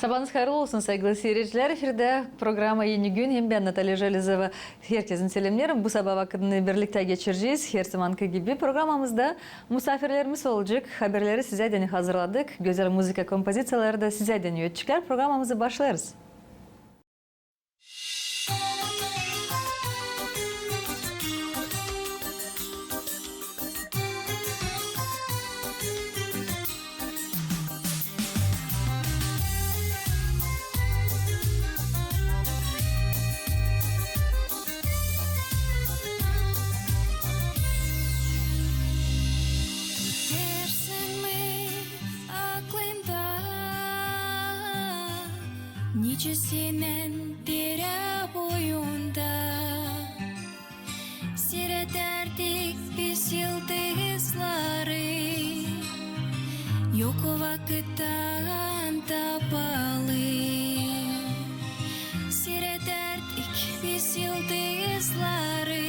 Sabahınız hayırlı olsun sevgili seyirciler. Efirde programa Yeni Gün. Hem ben Natalya Jelizova. Herkesin selamlarım. Bu sabah vakitini birlikte geçireceğiz. Her zamanki gibi programımızda misafirlerimiz olacak. Haberleri size de hazırladık. Güzel müzik kompozisiyaları da size de çıkar. Programımızı başlarız. Senin dere boyunda seyrederdik biz yıldızları, yok o vakitten tapalı. Seyrederdik biz yıldızları,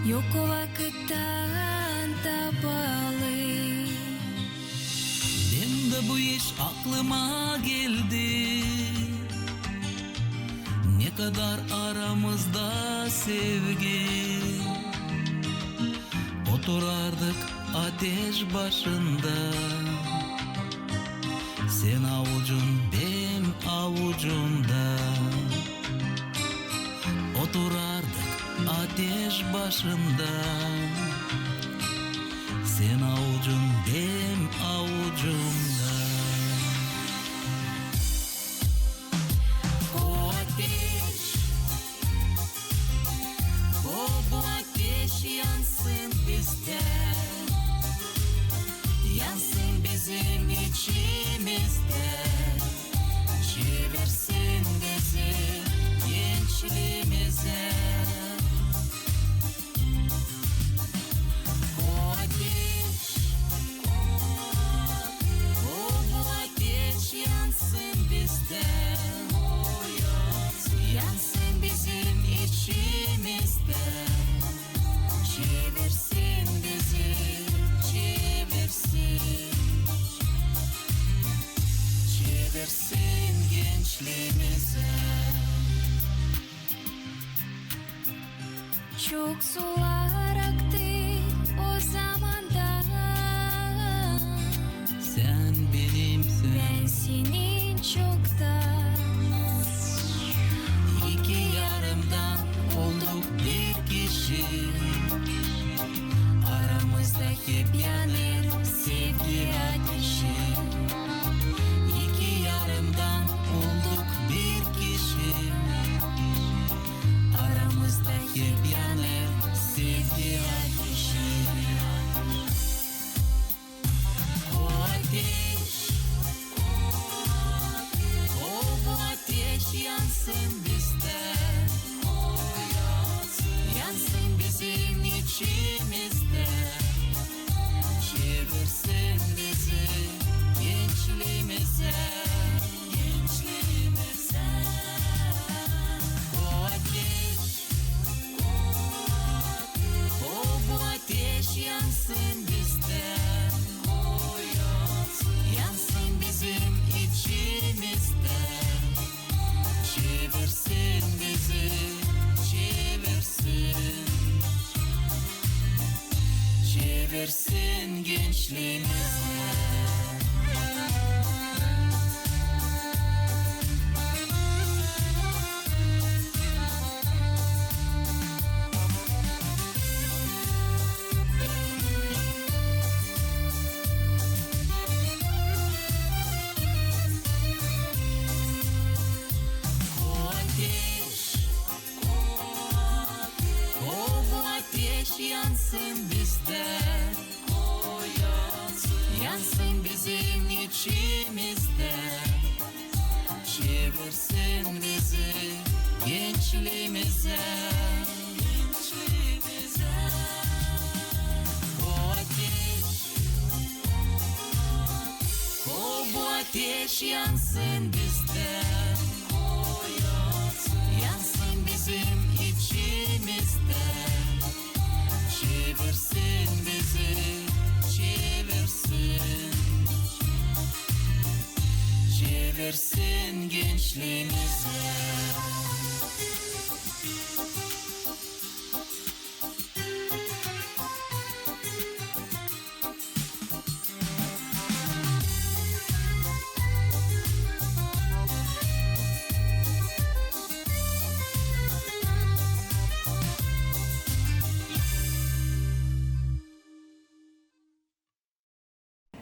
yok o vakitten tapalı. Benim de bu iş aklıma geldi. Ne kadar aramızda sevgi, oturardık ateş başında. Sen avucun benim avucumda, oturardık ateş başında. Sen avucun benim avucumda. O ateş, bu ateş yansın bizde, yansın bizim içimizde. Çevirsin bizi gençliğimize. Yansın bizim içimizde. Çevirsin bizi, çevirsin. Çevirsin gençliğimize. Çok sular aktı o zamanda. Sen benimsin, Ben senin çoktan. İki yarımdan olduk bir kişi. Aramızda hep yanır sevgi ateşi. İki yarımdan olduk bir kişi. Aramızda hep yanır sevgi ateşi. O ateş, bu ateş yansın bizde. Yansın bizim içimizde. Çevirsin bizi gençliğimize. Gençliğimize. O ateş, bu ateş yansın bizde. Yansın bizim içimizde. Çevirsin bizi, çevirsin. Çevirsin gençliğimize. Yansın bizde, yansın bizim içimizde. Çevirsin bizi gençliğimize. O ateş, bu ateş yansın bizde. Yansın bizim içimizde. Çevirsin bizi, çevirsin. versin gençliğimize.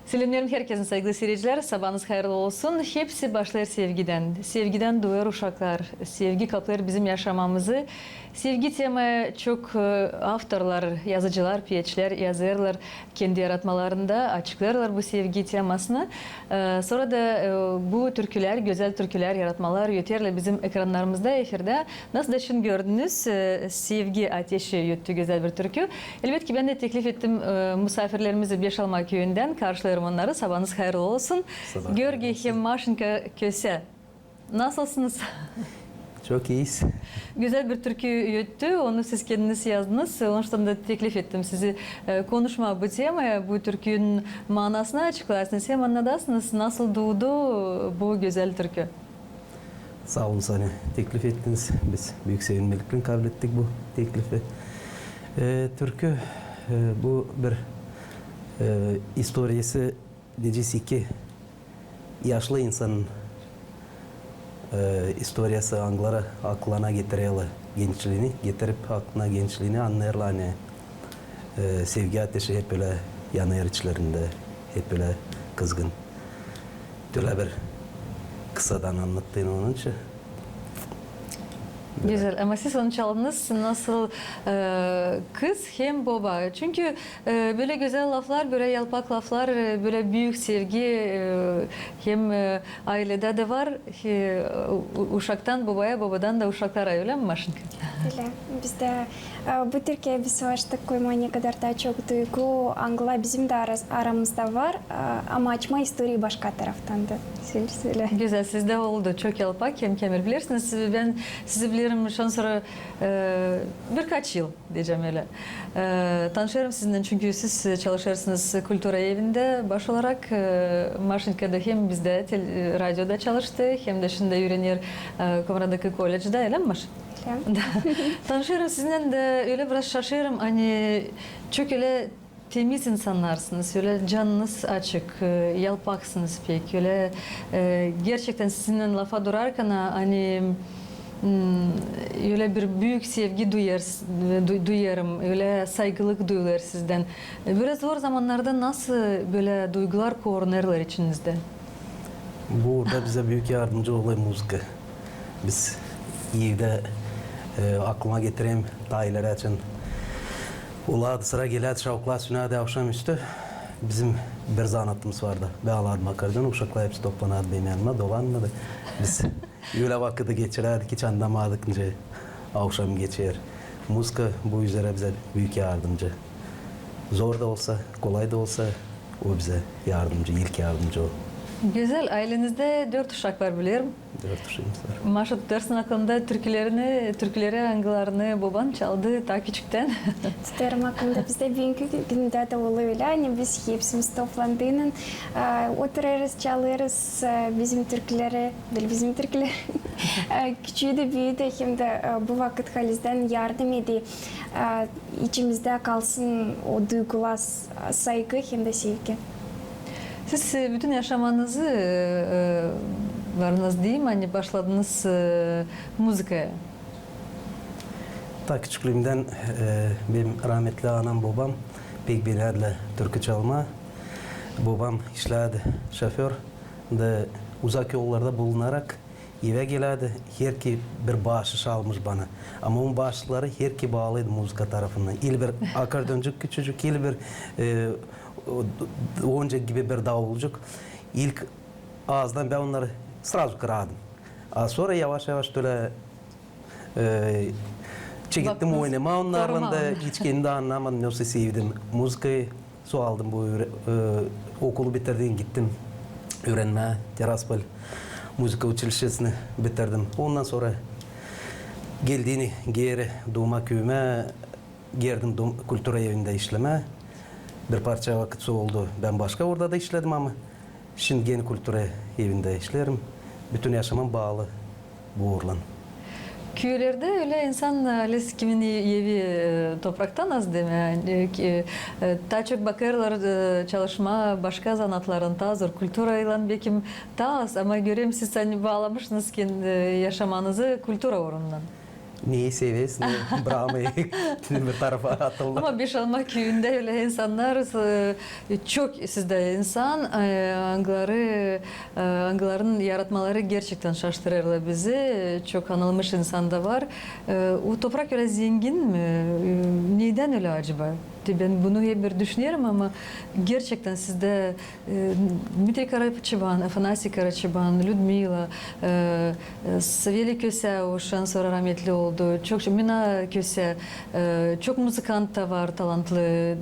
Selamlarım herkesin saygılı seyirciler. Sabahınız hayırlı olsun. Hepsi başlar sevgiden. Sevgiden doğar uşaklar. Sevgi kaplar bizim yaşamamızı. Sevgi temaya çok avtorlar, yazıcılar, piyeçler yazarlar. Kendi yaratmalarında açıklarlar bu sevgi temasını. Sonra da bu türküler, güzel türküler, yaratmalar yeterli bizim ekranlarımızda, efirde. Nasıl da şimdi gördünüz, sevgi ateşi yuttu güzel bir türkü. Elbette ki ben de teklif ettim misafirlerimizi Beşalma köyünden. Karşılarım onları. Sabahınız hayırlı olsun. Georgi hem Maşinka Köse. Nasılsınız? Çok iyiyiz. Güzel bir türkü yuttu. Onu siz kendiniz yazdınız. Onun için de teklif ettim sizi konuşma bu temaya. Bu türkünün manasını açıklarsınız. Hem anladasınız nasıl doğdu bu güzel türkü. Sağ olun sana. Teklif ettiniz. Biz büyük sevinmelikle kabul ettik bu teklifi. Türkü bu bir historiyası diyeceğiz ki yaşlı insanın historiyası anglara aklına getiriyorlar gençliğini, getirip aklına gençliğini anlayırlar. Hani, sevgi ateşi hep böyle yanıyor içlerinde, hep böyle kızgın. Böyle bir kısadan anlattığını onun için. Güzel ama siz onu çaldınız nasıl kız hem baba. Çünkü böyle güzel laflar, böyle yalpak laflar, böyle büyük sevgi hem ailede de var. Uşaktan babaya, babadan da uşaklara öyle mi Maşinka? Öyle. Bizde bu Türkiye bir savaştık koyma ne kadar da çok duygu, angla bizim de aramızda var ama açma historiyi başka taraftan da söyle. Güzel, sizde oldu. Çok yalpak hem kemer bilirsiniz. Ben sizi bilirim şu an sonra birkaç yıl diyeceğim öyle. Tanışıyorum sizinle çünkü siz çalışırsınız Kultura Evi'nde baş olarak. Maşinka'da hem bizde radyoda çalıştı hem de şimdi öğreniyor Komradaki Kolej'de öyle mi Maşin? Tanışıyorum sizinle de öyle biraz şaşırıyorum. Hani çok öyle temiz insanlarsınız, öyle canınız açık, yalpaksınız pek. Öyle gerçekten sizinle lafa durarken hani öyle bir büyük sevgi duyarım, öyle saygılık duyulur sizden. Biraz zor zamanlarda nasıl böyle duygular korunurlar içinizde? Burada bize büyük yardımcı oluyor müzik. Biz iyi de aklıma getireyim dayıları için. Uladı sıra geledi şavuklar sünade akşamüstü. Bizim bir zanatımız vardı. Ben alardım akardan uşaklar hepsi toplanardı benim yanıma dolanmadı. Biz öyle vakıdı geçirerdik hiç anlamadık önce akşam geçer. Müzik bu üzere bize büyük yardımcı. Zor da olsa, kolay da olsa o bize yardımcı, ilk yardımcı o. Güzel, ailenizde 4 uşak var biliyorum. 4 uşağımız var. Maşa tutarsın aklımda türküleri, angılarını baban çaldı ta küçükten. Tutarım hakkında bizde bugünkü günde de oluyor öyle. Hani biz hepsimiz toplandığının otururuz, çalırız bizim türküleri, küçüğü de büyüğü de hem de bu vakit halizden yardım ediyor. İçimizde kalsın o duygular, saygı hem de sevgi. Siz bütün yaşamanızı varınız değil mi? Hani başladınız müzikaya. Ta küçüklüğümden benim rahmetli anam babam pek binerle türkü çalma. Babam işlerdi şoför de uzak yollarda bulunarak eve gelirdi. Her ki bir bağışış almış bana. Ama onun bağışları her ki bağlıydı müzika tarafından. İl bir akordeoncuk küçücük, il bir onca gibi bir davulcuk. İlk ağızdan ben onları sırası kırardım. Sonra yavaş yavaş böyle çekittim oynama. Onlarla da hiç kendi anlamadım. Yoksa sevdim. Müzikayı su aldım bu okulu bitirdim gittim. Öğrenmeye Tiraspol müzika uçuluşunu bitirdim. Ondan sonra geldiğini geri doğma köyüme geldim Kultura Evi'nde işleme. Bir parça vakit oldu. Ben başka orada da işledim ama şimdi yeni Kultura Evi'nde işlerim. bütün yaşamım bağlı bu uğurlan. Köylerde öyle insan les kimin evi topraktan az değil mi? Yani, daha çok bakarlar çalışma başka zanatların daha zor. Kulturayla bekim daha az ama göreyim siz hani bağlamışsınız ki yaşamanızı kultura uğrundan. Neyi seviyorsun? Bırakmayı bir tarafa atıldı. Ama Beşalma köyünde öyle insanlar çok sizde insan angların yaratmaları gerçekten şaştırırlar bizi. Çok anılmış insan da var. O toprak öyle zengin mi? Neden öyle acaba? Ben bunu hep bir düşünüyorum ama gerçekten sizde Dmitri Karaçıban, Afanasy Karaçıban, Ludmila, Saveli Köse o şan sonra rahmetli oldu. Çok Mina Köse, çok müzikant da var talantlı.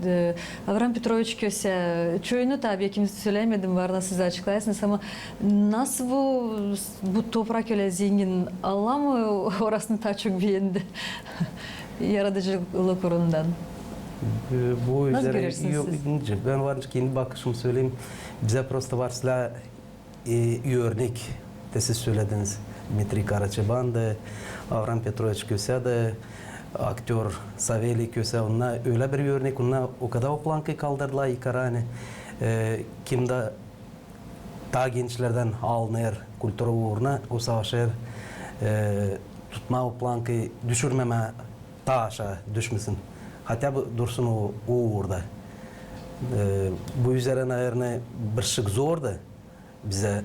Avram Petrovich Köse, çoğunu tabii ki söylemedim var nasıl size açıklayarsınız ama nasıl bu toprak öyle zengin? Allah mı orasını daha çok beğendi? Yaratıcılık uğrundan. Bu Nasıl üzere görürsünüz siz? ben var kendi bakışımı söyleyeyim. Bize prosta var silah örnek de siz söylediniz. Dmitri Karaçıban da, Avram Petrovich Köse de, aktör Saveli Köse, onlar öyle bir örnek, onlar o kadar o plankayı kaldırdılar yukarı hani. Kimde daha gençlerden alınır kültürü uğruna o savaşır, tutma o plankayı düşürmeme daha aşağı düşmesin. Hatta bu dursun o uğurda. Bu üzerine ayarına bir şık zordu bize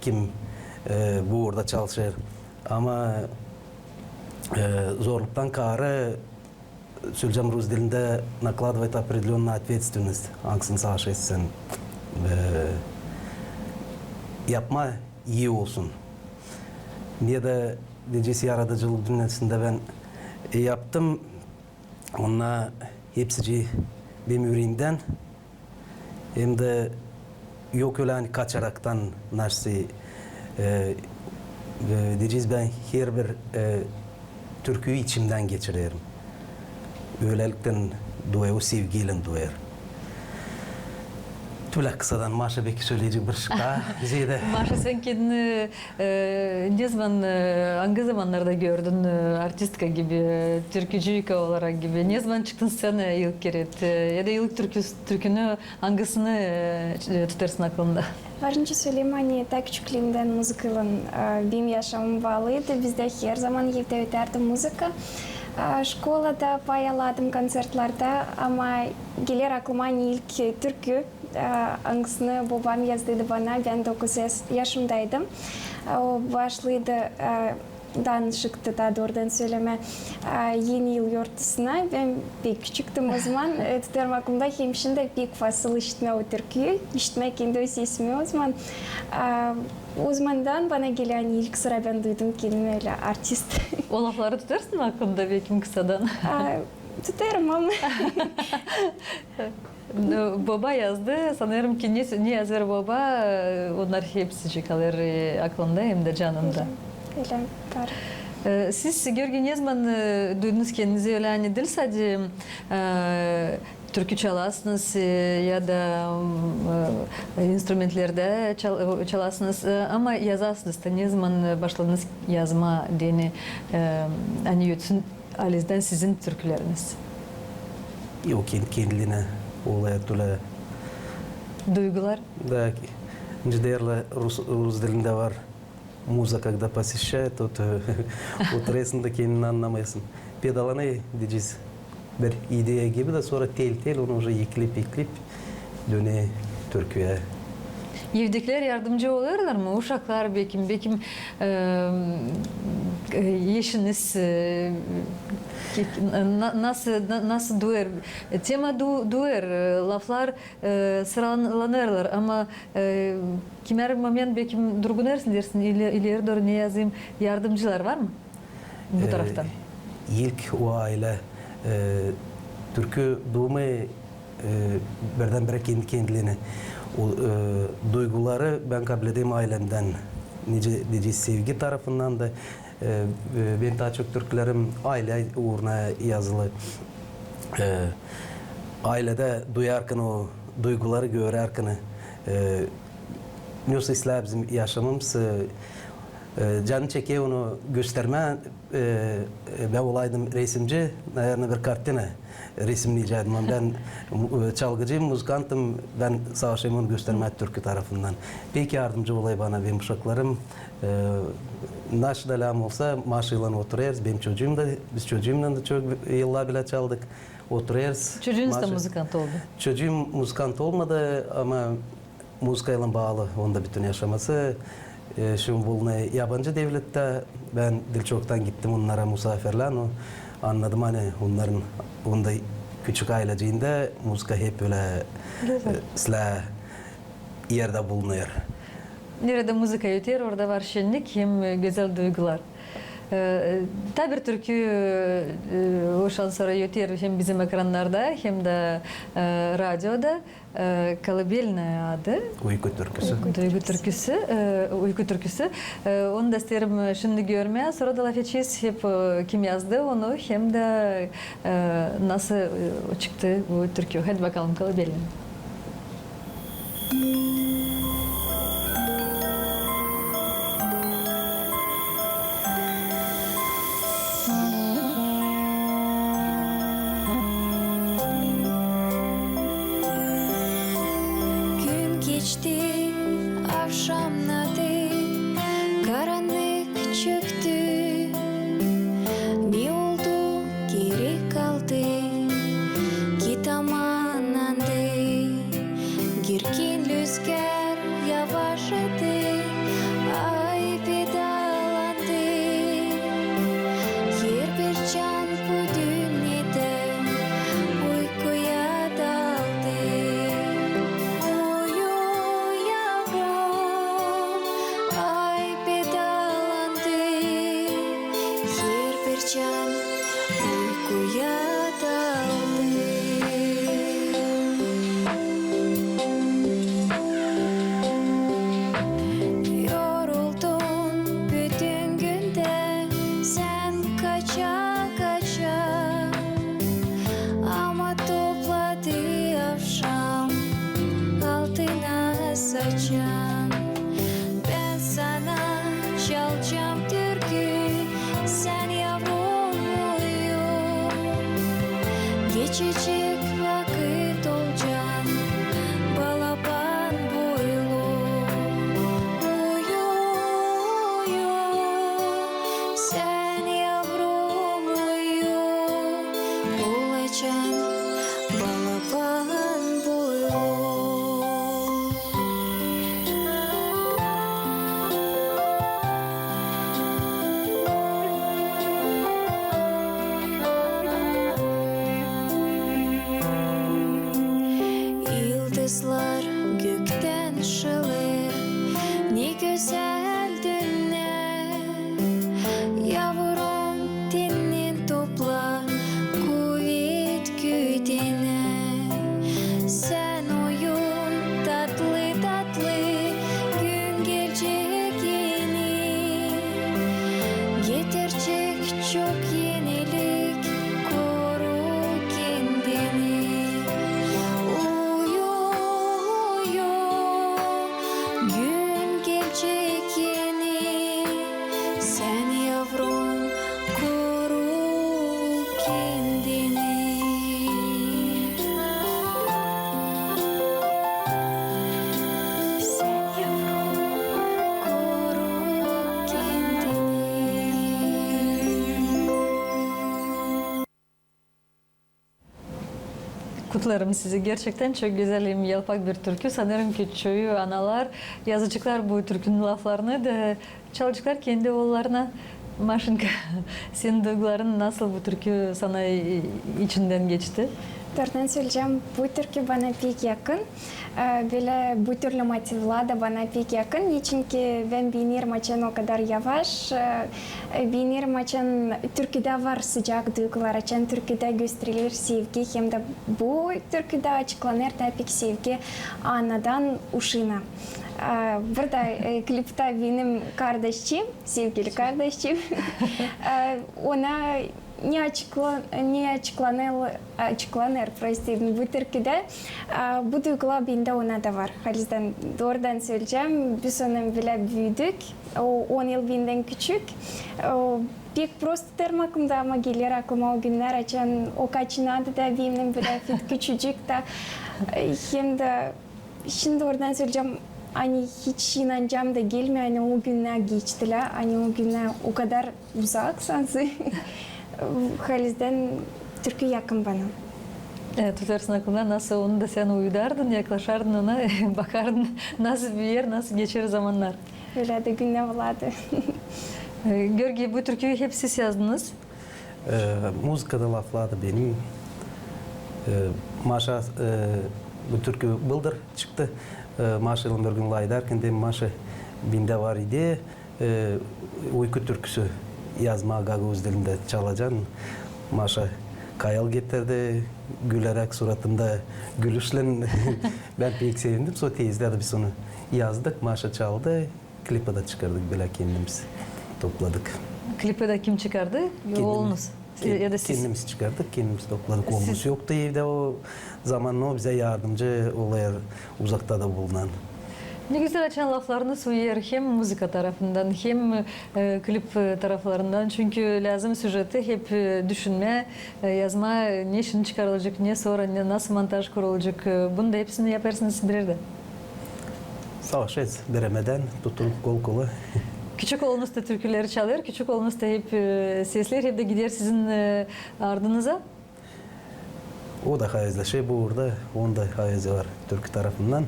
kim bu uğurda çalışır. Ama зорлuktan karı söyleyeceğim Rus dilinde накладывает определенную ответственность. Hangisini savaşırsın. Yapma iyi olsun. Niye de diyeceğiz yaratıcılık dünyasında ben yaptım. Onunla hepsi benim yüreğimden hem de yok öyle hani kaçaraktan nasıl diyeceğiz ben her bir türküyü içimden geçiririm. Öylelikten duyar, o sevgiyle duyar. Tüyle kısadan Maşa belki söyleyecek bir şey daha. Maşa sen kendini ne zaman, hangi zamanlarda gördün artistka gibi, türkücü olarak gibi? Ne zaman çıktın scenaya ilk kere? Ya da ilk türkünü hangisini tutarsın aklında? Varınca söyleyeyim hani tak küçüklüğümden müzikayla benim yaşamım bağlıydı. Bizde her zaman evde öterdi müzika. Şkolada payaladım konsertlerde ama gelir aklıma ilk türkü. Hangisini babam yazdıydı bana, ben 9 yaşımdaydım. O başlıydı danışıktı daha doğrudan söyleme yeni yıl yortusuna. Ben pek küçüktüm o zaman. Tutarım aklımda hem şimdi pek fasıl işitme o türküyü. İşitme kendi sesimi o zaman. O zamandan bana gelen ilk sıra ben duydum kendimi öyle artist. O lafları tutarsın mı aklında belki kısadan? Tutarım ama. Baba yazdı. Sanırım ki ne yazar baba, onlar hepsi kalır aklında hem de canında. Öyle var. Siz Georgi ne zaman duydunuz kendinizi öyle hani değil sadece türkü çalasınız ya da instrumentlerde çalasınız ama yazasınız da ne zaman başladınız yazma dini hani yutsun Aliz'den sizin türküleriniz? Yok kendine olaya tüle. Duygular? Да, değerli Rus dilinde var. Музыка, когда посещает, тут oturuyorsun da kendini anlamayasın. Pedalanı diyeceğiz. Bir idea gibi de sonra tel onu уже eklip döne Türkiye'ye. Evdekiler yardımcı oluyorlar mı? Uşaklar belki eşiniz nasıl duyar? Tema duyar, laflar sıralanırlar ama kimer moment belki durgunarsın dersin, ileri doğru ne yazayım, yardımcılar var mı bu taraftan? İlk o aile türkü doğumu birdenbire kendi kendilerine o duyguları ben kabul edeyim ailemden. Nice sevgi tarafından da benim daha çok türkülerim aile uğruna yazılı. Ailede duyarken o duyguları görerken ne isler bizim yaşamımız Canı çekiyor onu gösterme. Ben olaydım resimci. Nayrına bir kartine resimleyeceğim. Ben çalgıcıyım, muzikantım. Ben savaşayım onu gösterme Türkü tarafından. Peki yardımcı olay bana benim uşaklarım. Naş dalam olsa maaşıyla oturuyoruz. Benim çocuğum da, biz çocuğumla da çok yıllar bile çaldık. Oturuyoruz. Çocuğunuz da muzikant oldu. Çocuğum muzikant olmadı ama muzikayla bağlı onda bütün yaşaması. Şimdi bu yabancı devlette ben Dilçok'tan gittim onlara misafirler. Anladım hani onların onda küçük aileciğinde muzika hep böyle silah yerde bulunuyor. Nerede müzik öter, orada var şenlik hem güzel duygular. Tabi türkü uşan sonra öter hem bizim ekranlarda hem de radyoda Kolыбельная adı. Uyku türküsü. Uyku türküsü. Onu da isterim şimdi görmeye. Sonra da laf edeceğiz hep kim yazdı onu hem de nasıl çıktı bu türkü. Hadi bakalım Kolыбельная. Gün geçti, akşamladı, karanlık çöktü. Ne oldu, geri kaldı, git amanandı. Girkin rüzgar yavaşladı, ay pedalandı. Yer bir can bu dünyada, uykuya daldı. Uyu yavrum, ay pedalandı. Yer bir can uykuya daldı. Yoruldun bütün günde sen kaça kaça, ama topladı akşam altına saçan. Ben sana çalacağım türkü, sen yavrum uyu. Geçecek vakit olacaksın, balaban boylu. Uyu, uyu, sen yavrum uyu. Olacaksın balaban boylu. Yıldızlar gökten ışılır, ne güzel dünya. Yavrum tenin topla, kuvvet güdene. Sen uyun tatlı tatlı, gün gelecek yeni. Getirecek çok yenilik, koru kendini. Uyu, uyu, gün gelecek yeni. Sen yavrum koru kendini. Sen yavrum koru kendini. Kutlarım sizi. Gerçekten çok güzel, yalpak bir türkü. Sanırım ki çoğu analar, yazıcıklar bu türkünün laflarını da çalıcıklar kendi oğullarına. Maşinka, senin duyguların nasıl bu türkü sana içinden geçti? Doğrudan söyleyeceğim, bu türkü bana pek yakın. Böyle bu türlü motivler da bana pek yakın. Çünkü ben benim için o kadar yavaş. Benim için türküde var sıcak duygular için, türküde gösterilir sevgi. Hem de bu türküde açıklanır da pek sevgi anadan uşuna. Burada klipte benim kardeşim, sevgili kardeşim, ona ne açıklanır, простите, bu türküde bu duygular bende ona da var. O yüzden doğrudan söyleyeceğim, biz onun bile büyüdük, o 10 yıl benden küçük. Pek prostodur aklımda ama gelir aklıma o günler açan o kaçınadı da benim bile küçücük da hem de şimdi oradan söyleyeceğim hani hiç inanacağım da gelmiyor hani o günler geçtiler hani o günler o kadar uzak sanki o yüzden Türkü yakın bana. Evet, tutarsın aklına nasıl onu da sen uydardın, yaklaşardın ona, bakardın nasıl büyür, nasıl geçer zamanlar. Öyle de günler vardı. Görgi, bu türküyü hep siz yazdınız. Muzikada lafladı benim. Maşa bu türkü bıldır çıktı. Maşa'nın bir gün laydarken de Maşa binde var idi. Uyku türküsü yazma Gagavuz dilinde çalacaksın. Maşa kayal getirdi. Gülerek suratında gülüşle ben pek sevindim. Sonra teyzede de biz onu yazdık. Maşa çaldı. Klipe de çıkardık böyle kendimiz. Topladık. Klipe de kim çıkardı? Oğlunuz. Ya da siz. Kendimiz çıkardık, kendimiz topladık. Siz- Oğlumuz yoktu evde o zaman o bize yardımcı oluyor uzakta da bulunan. Ne güzel açan laflarınız uyuyor hem müzika tarafından hem klip taraflarından. Çünkü lazım süjeti hep düşünme, yazma, ne için çıkarılacak, ne sonra, ne nasıl montaj kurulacak. Bunu da hepsini yaparsınız bir yerde. Savaşız deremeden tutulup kol kola. Küçük oğlunuz da türküleri çalıyor, küçük oğlunuz da hep sesler hep de gider sizin ardınıza. O da hayızlaşıyor burada, onun da hayızı var Türk tarafından.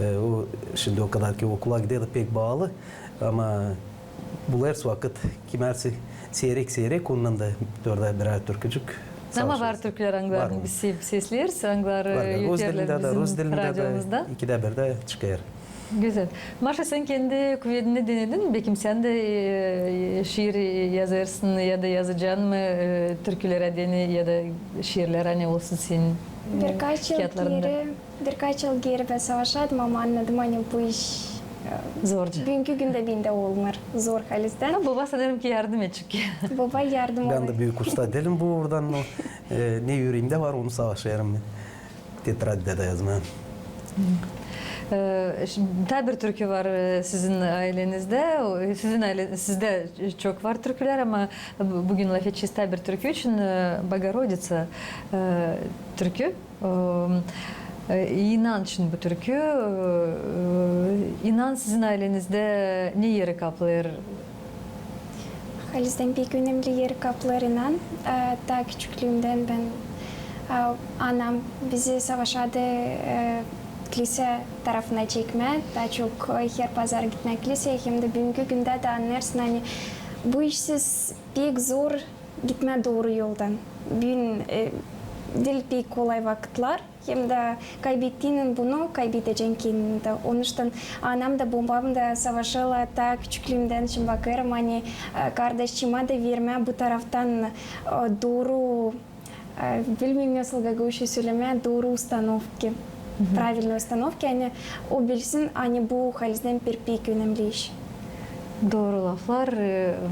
O şimdi o kadar ki okula gidiyor da pek bağlı ama bu her vakit kimersi seyrek ondan da orada birer türkücük. Ama var türküler anglarını biz sesleriz, anglar yüterler bizim radyomuzda. İkide bir de çıkıyor. Güzel. Maşa sen kendi kuvvetini denedin mi? Belki sen de şiir yazarsın ya da yazacaksın mı türkülere deni ya da şiirler hani olsun senin Birkaç yıl geri ben savaşadım ama anladım hani bu iş zorca. bugünkü günde bende olmur. Zor halisden. Ama baba sanırım ki yardım edecek. Baba yardım Ben oluyor. de büyük usta değilim bu oradan o ne yüreğimde var onu savaşıyorum ben. Tetradide de yazmam. Tabi bir türkü var sizin ailenizde. Sizde çok var türküler ama bugün laf edeceğiz tabi bir türkü için Bogorodica türkü. İnan için bu türkü. İnan sizin ailenizde ne yeri kaplıyor? Halisden pek önemli yeri kaplar inan. Daha küçüklüğümden ben anam bizi savaşadı kilise tarafına çekme. Daha çok her pazar gitmek kiliseye hem de bugünkü günde de anlarsın hani bu işsiz pek zor gitme doğru yoldan. Bugün değil pek kolay vakitler. Hem de kaybettiğinin bunu kaybedeceğin kendini de. Onun için anam da babam da savaşıyorlar da küçüklüğümden şimdi bakıyorum hani kardeşime de verme bu taraftan doğru bilmiyorum nasıl Gagavuzca söyleme doğru установки. Правильные установки, hani o bilsin hani bu halizden bir pek önemli iş. Doğru laflar,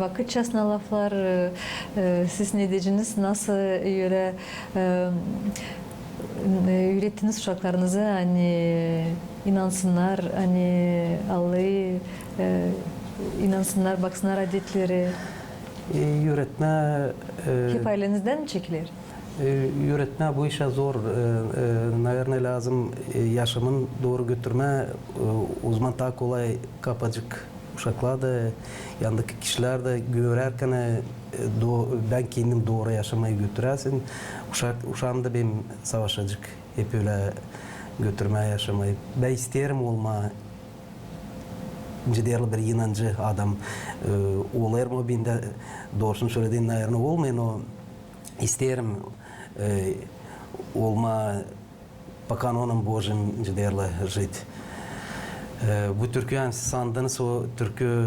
vakitçasına laflar, siz ne diyeceksiniz, nasıl öyle öğrettiniz uşaklarınıza hani inansınlar, hani Allah'ı inansınlar, baksınlar adetleri. Öğretme Hep ailenizden mi çekilir? Öğretme bu işe zor. Naverine lazım yaşamın doğru götürme. Uzman daha kolay kapacık uşaklar da yanındaki kişiler de görürken ben kendim doğru yaşamayı götürersin. Uşağım da benim savaşacak. Hep öyle götürmeye yaşamayı. Ben isterim olma değerli bir inancı adam. Olur mu ben de doğrusunu söylediğin naverine olmayın o isterim olma bakan onun Божьим değerli жить. Bu türkü yani siz sandınız o türkü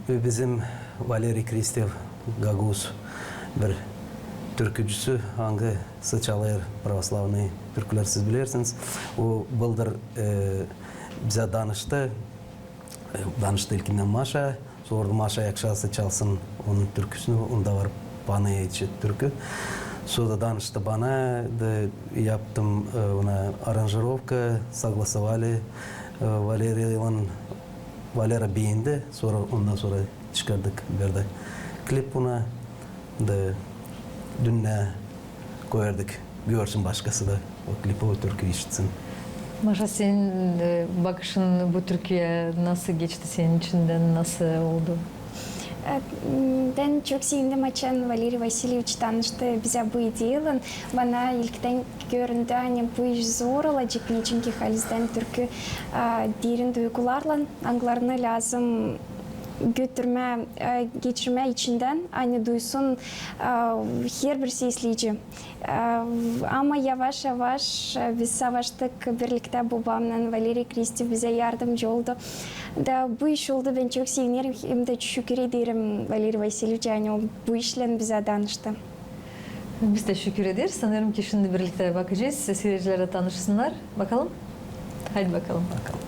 bizim Valeri Kristev Gagavuz bir türkücüsü hangi çalar pravoslavный türküler siz bilirsiniz. O bıldır bize danıştı. Danıştı ilkinden Maşa. Sonra Maşa yakşası çalsın onun türküsünü. Onda var bana içi türkü. Sonra danıştı bana. Da yaptım ona aranжировка, согласовали. Valera beğendi. Ondan sonra çıkardık bir de klip buna. Da dünne koyardık. Görsün başkası da o klipi, o türküyü işitsin. Maşa, senin bakışın bu Türkiye nasıl geçti senin içinden, nasıl oldu? Ben çok sevindim açan Valerий Васильевич tanıştı bize bu ideyle. Bana ilkten göründü hani bu iş zor olacak. Çünkü halizden türkü derin duygularla anlarına lazım geçirme içinden hani duysun her birisi izleyici. Ama yavaş yavaş biz savaştık birlikte babamla. Valerий Kristi bize yardımcı oldu. Da bu iş oldu, ben çok sevinirim. Hem de şükür ederim Valerий Васильевич, yani o bu işle bize danıştı. Biz de şükür ederiz. Sanırım ki şimdi birlikte bakacağız. Seyircilere tanışsınlar. Bakalım. Hadi bakalım. Bakalım.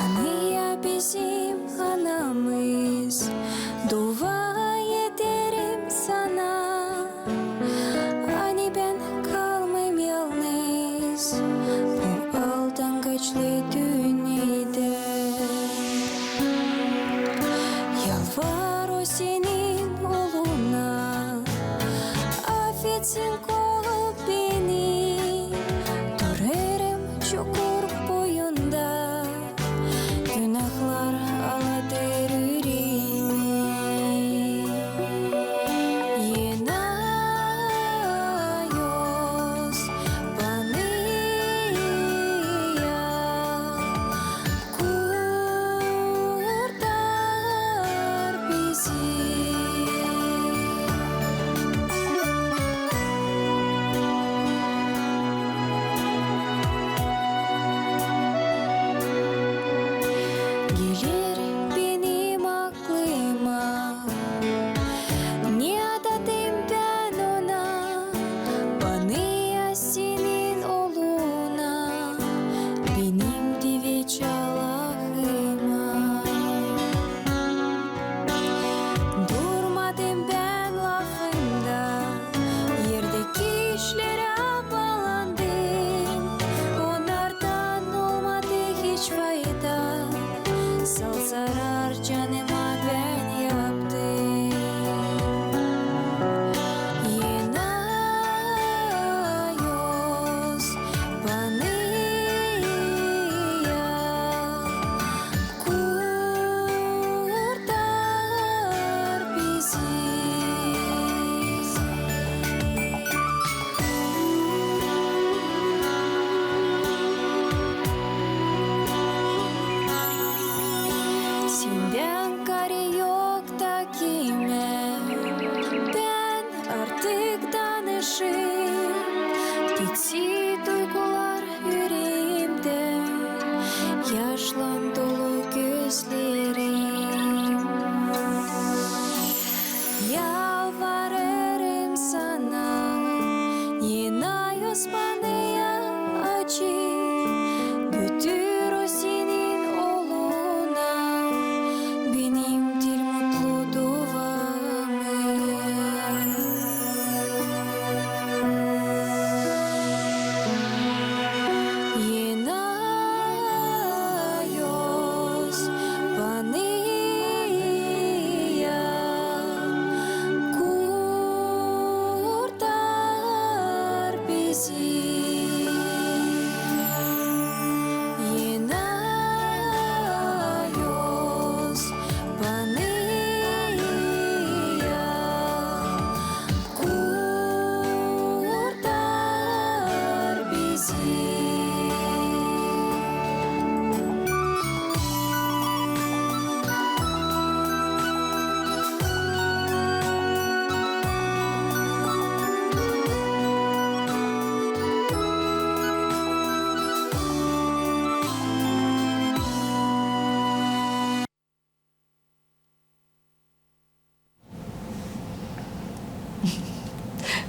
Anıya bizim anamız, dua ederim sana. Hani ben kalmayayım yalnız bu aldangaçlı dünyada. Yalvar o senin oğluna, affetsin kolu beni. Durerim çukur boyunda, günahlar aladır yüreğimi. Yenayos banıyas,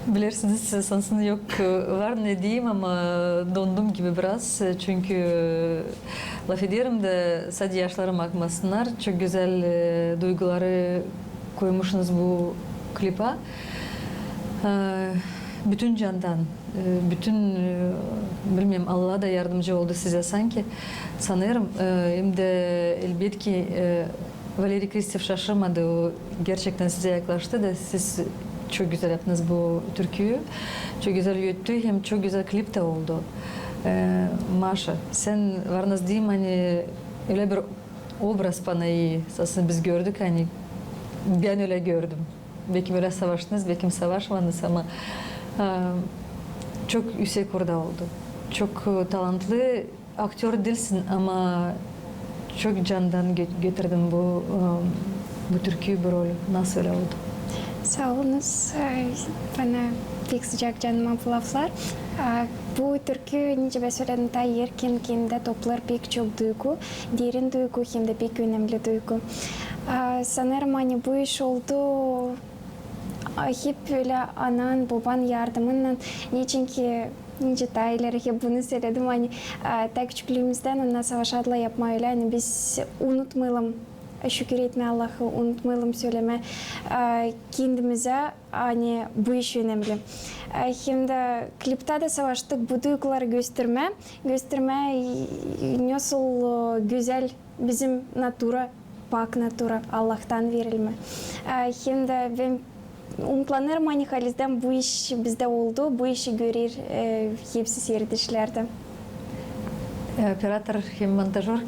Bilirsiniz sansını yok var ne diyeyim ama dondum gibi biraz. Çünkü laf ederim de sadece yaşlarım akmasınlar. Çok güzel duyguları koymuşsunuz bu klipa. Bütün candan, bütün bilmiyorum Allah da yardımcı oldu size sanki. Sanırım hem de elbette ki Valeri Kristov şaşırmadı. O gerçekten size yaklaştı da siz çok güzel yaptınız bu türküyü. Çok güzel yürüttü hem çok güzel klip de oldu. Maşa, sen varınız diyeyim hani öyle bir obraz bana iyi. Aslında biz gördük hani ben öyle gördüm. Belki böyle savaştınız, belki savaşmadınız ama çok yüksek orada oldu. Çok talantlı aktör değilsin ama çok candan getirdin bu türküyü, bu rolü. Nasıl öyle oldu? Sağ olunuz. Bana pek sıcak canıma bu laflar. Bu türkü nice söyledim ta erken kendinde toplar pek çok duygu. Derin duygu hem de pek önemli duygu. Sanırım hani bu iş oldu hep böyle anan, baban yardımıyla. Niçin ki nice tayları hep bunu söyledim. Hani ta küçüklüğümüzden onunla savaşadılar yapma öyle. Hani biz unutmayalım. Şükür etme Allah'ı, unutmayalım söyleme kendimize hani bu iş önemli. Hem de klipte de savaştık bu duyguları gösterme nasıl güzel bizim natura, pak natura Allah'tan verilme. Hem de ben umutlanırım hani halizden bu iş bizde oldu, bu işi görür hepsi seyredişlerde. Operator hem montajör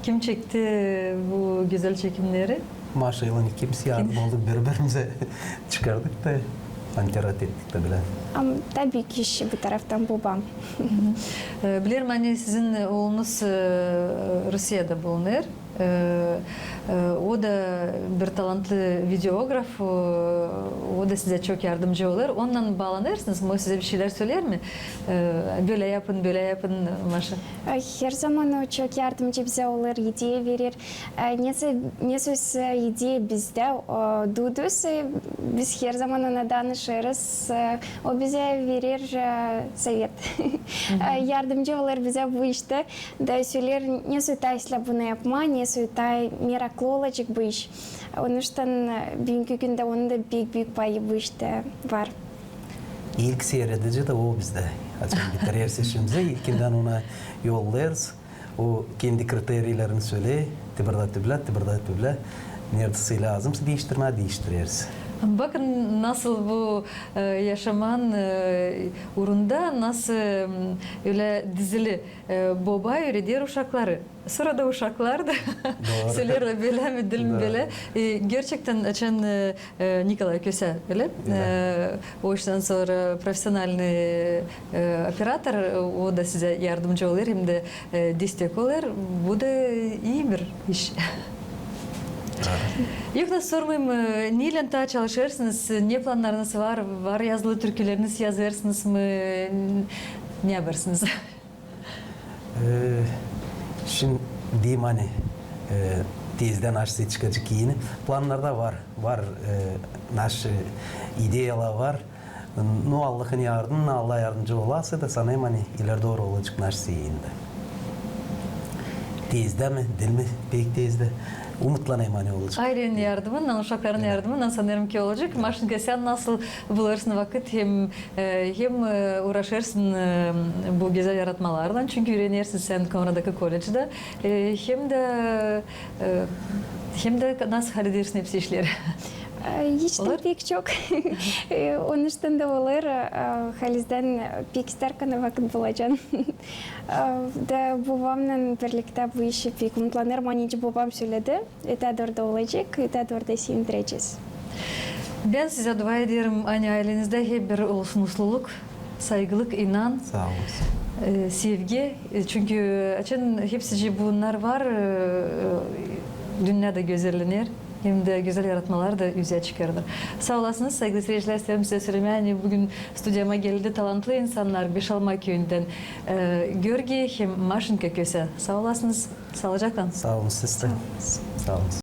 kim çekti bu güzel çekimleri? Maşa ile ikimiz yardım olduk, birbirimize çıkardık da ankerat ettik de bile. Ama tabii ki bu taraftan babam. Bilirim hani sizin oğlunuz Rusya'da bulunur. O da bir talantlı videograf, o da size çok yardımcı olur. Ondan bağlanırsınız mı? O size bir şeyler söyler mi? Böyle yapın Maşa. Her zaman o çok yardımcı bize olur, hediye verir. Ne söz hediye bizde duyduysa biz her zaman ona danışırız. O bize verir sovet. Yardımcı olur bize bu işte. Da söyler ne söyleyse bunu yapma, ne söyleyse meraklı olacak bu iş. Onun için bugünkü günde onun da büyük payı bu işte var. İlk seyredici de o bizde. Açık gitar seçimimize ilkinden ona yollarız. O kendi kriterlerini söyle, tibirdat. Neredeyse lazımsa değiştiririz. Bakın nasıl bu yaşaman uğrunda nasıl öyle dizili baba öğretiyor uşakları. Sonra da uşaklar da söyler böyle mi dil mi böyle. Gerçekten açan Nikolay Köse öyle. O işten sonra profesyonel operatör o da size yardımcı olur hem de destek olur. Bu da iyi bir iş. Yok da sormayayım, neyle daha çalışırsınız, ne planlarınız var, var yazılı türküleriniz yazarsınız mı, ne yaparsınız? Şimdi diyeyim hani tezden aşağıya çıkacak yeni planlarda var naş ideyalar var. No Allah'ın yardımı, Allah yardımcı olası da sanayım hani ileri doğru olacak naş seyinde. Tezde mi, dil mi, pek tezde. Umutlanayım hani olacak. Ailenin yardımından, uşakların yardımından sanırım ki olacak. Maşinka sen nasıl bularsın vakit hem uğraşırsın bu güzel yaratmalardan çünkü öğrenirsin sen Konradaki kolejde hem de nasıl halledersin hepsi işleri. Hiç de pek çok. Onun için de olur. Halizden pek isterken vakit bulacağım. Da babamla birlikte bu işi pek umutlanırım. Anneci babam söyledi. Etador'da olacak. Etador'da sevindireceğiz. Ben size dua ederim. Hani ailenizde hep bir olsun mutluluk, saygılık, inan. Sağ olasın. Sevgi. Çünkü açın hepsi bunlar var. Dünyada güzellenir. Hem de güzel yaratmalar da yüzeye çıkarılır. Sağ olasınız sevgili seyirciler. İsterim size söylemeye. Yani bugün stüdyama geldi talantlı insanlar Beşalma köyünden. Görgi hem Maşinka Köse. Sağ olasınız. Sağlıcakla. Sağ olun siz de. Sağ olun.